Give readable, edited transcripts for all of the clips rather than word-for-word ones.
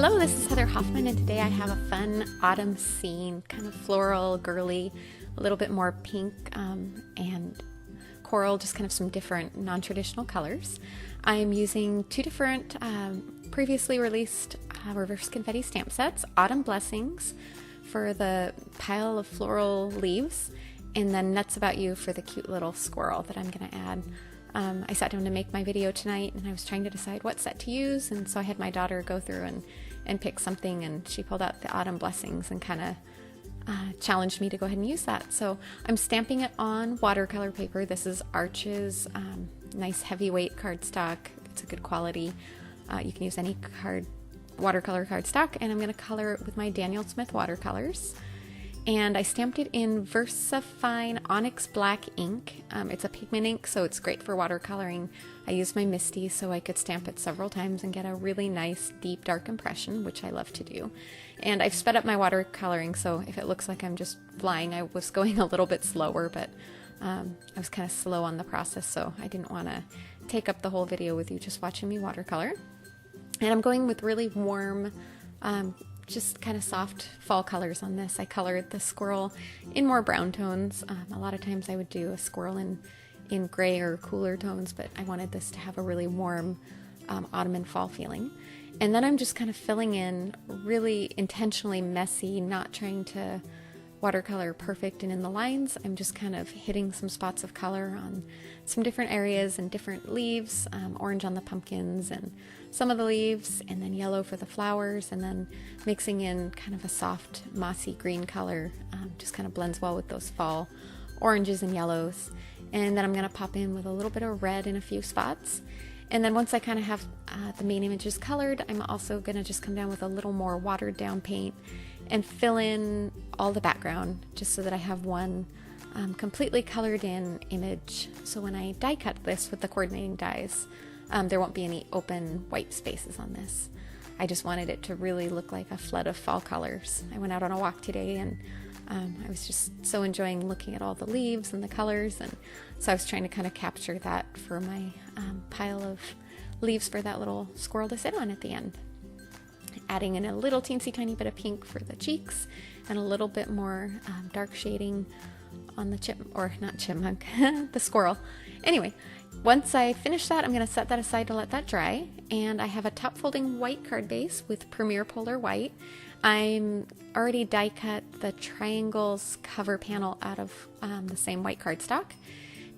Hello, this is Heather Hoffman, and today I have a fun autumn scene, kind of floral, girly, a little bit more pink and coral, just kind of some different non-traditional colors. I'm using two different previously released Reverse Confetti stamp sets, Autumn Blessings for the pile of floral leaves, and then Nuts About You for the cute little squirrel that I'm going to add. I sat down to make my video tonight and I was trying to decide what set to use, and so I had my daughter go through and pick something, and she pulled out the Autumn Blessings and kind of challenged me to go ahead and use that. So I'm stamping it on watercolor paper. This is Arch's nice heavyweight cardstock. It's a good quality. You can use any watercolor cardstock, and I'm going to color it with my Daniel Smith watercolors. And I stamped it in VersaFine Onyx Black ink. It's a pigment ink, so it's great for watercoloring. I used my Misty so I could stamp it several times and get a really nice, deep, dark impression, which I love to do. And I've sped up my watercoloring, so if it looks like I'm just flying, I was going a little bit slower, but I was kind of slow on the process, so I didn't want to take up the whole video with you just watching me watercolor. And I'm going with really warm, just kind of soft fall colors on this. I colored the squirrel in more brown tones. A lot of times I would do a squirrel in gray or cooler tones, but I wanted this to have a really warm autumn and fall feeling. And then I'm just kind of filling in really intentionally messy, not trying to watercolor perfect and in the lines. I'm just kind of hitting some spots of color on some different areas and different leaves, orange on the pumpkins and some of the leaves, and then yellow for the flowers, and then mixing in kind of a soft mossy green color, just kind of blends well with those fall oranges and yellows. And then I'm going to pop in with a little bit of red in a few spots. And then once I kind of have the main images colored, I'm also going to just come down with a little more watered down paint and fill in all the background just so that I have one completely colored in image. So when I die cut this with the coordinating dies, there won't be any open white spaces on this. I just wanted it to really look like a flood of fall colors. I went out on a walk today, and I was just so enjoying looking at all the leaves and the colors, and so I was trying to kind of capture that for my pile of leaves for that little squirrel to sit on at the end. Adding in a little teensy tiny bit of pink for the cheeks and a little bit more dark shading on the the squirrel. Anyway, once I finish that, I'm going to set that aside to let that dry. And I have a top folding white card base with Premier Polar White. I'm already die cut the triangles cover panel out of the same white cardstock.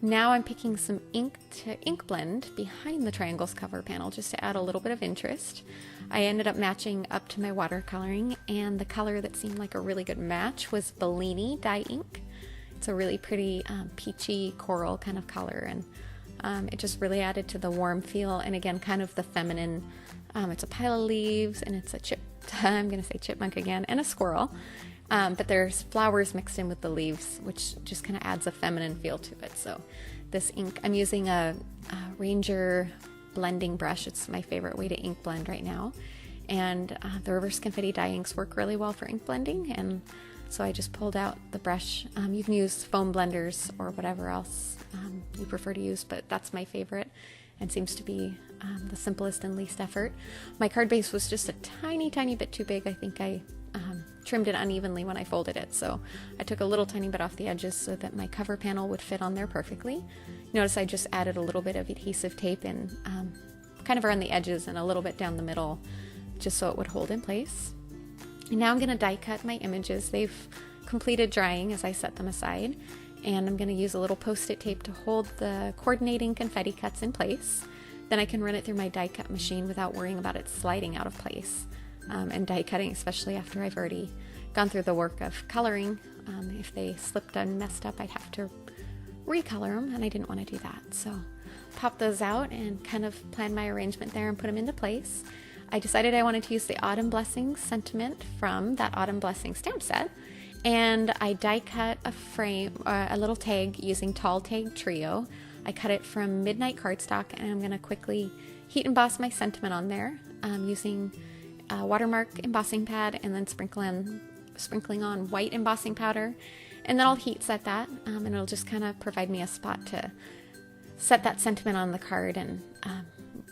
Now I'm picking some ink to ink blend behind the triangles cover panel just to add a little bit of interest. I ended up matching up to my watercoloring, and the color that seemed like a really good match was Bellini dye ink. It's a really pretty peachy coral kind of color, and it just really added to the warm feel, and again kind of the feminine. It's a pile of leaves, and it's a I'm going to say chipmunk again, and a squirrel. But there's flowers mixed in with the leaves, which just kind of adds a feminine feel to it. So this ink, I'm using a Ranger blending brush. It's my favorite way to ink blend right now. And the Reverse Confetti dye inks work really well for ink blending. And so I just pulled out the brush. You can use foam blenders or whatever else you prefer to use, but that's my favorite and seems to be the simplest and least effort. My card base was just a tiny bit too big. I think I trimmed it unevenly when I folded it, so I took a little tiny bit off the edges so that my cover panel would fit on there perfectly. Notice I just added a little bit of adhesive tape in kind of around the edges and a little bit down the middle just so it would hold in place. And now I'm going to die cut my images. They've completed drying as I set them aside, and I'm going to use a little post-it tape to hold the coordinating confetti cuts in place. Then I can run it through my die cut machine without worrying about it sliding out of place. And die cutting, especially after I've already gone through the work of coloring. If they slipped and messed up, I'd have to recolor them, and I didn't want to do that. So pop those out and kind of plan my arrangement there and put them into place. I decided I wanted to use the Autumn Blessings sentiment from that Autumn Blessings stamp set, and I die cut a frame, a little tag using Tall Tag Trio. I cut it from Midnight cardstock, and I'm going to quickly heat emboss my sentiment on there using watermark embossing pad, and then sprinkling on white embossing powder, and then I'll heat set that, and it'll just kind of provide me a spot to set that sentiment on the card and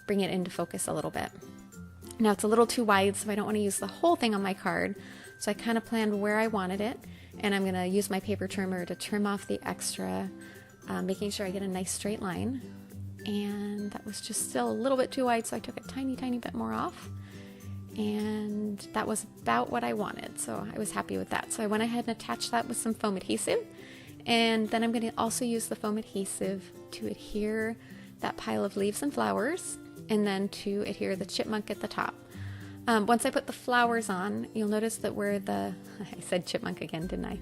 bring it into focus a little bit. Now it's a little too wide, so I don't want to use the whole thing on my card. So I kind of planned where I wanted it, and I'm going to use my paper trimmer to trim off the extra, making sure I get a nice straight line. And that was just still a little bit too wide, so I took a tiny bit more off. And that was about what I wanted, so I was happy with that. So I went ahead and attached that with some foam adhesive, and then I'm going to also use the foam adhesive to adhere that pile of leaves and flowers, and then to adhere the chipmunk at the top. Once I put the flowers on, you'll notice that where I said chipmunk again, didn't I?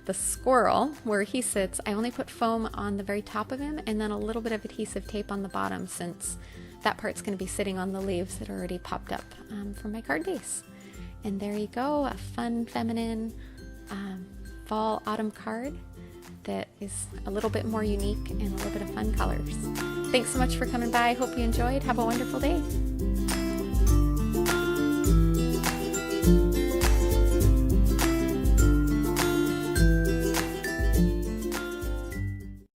The squirrel, where he sits, I only put foam on the very top of him and then a little bit of adhesive tape on the bottom, since that part's going to be sitting on the leaves that are already popped up from my card base. And there you go, a fun, feminine fall autumn card that is a little bit more unique and a little bit of fun colors. Thanks so much for coming by. Hope you enjoyed. Have a wonderful day.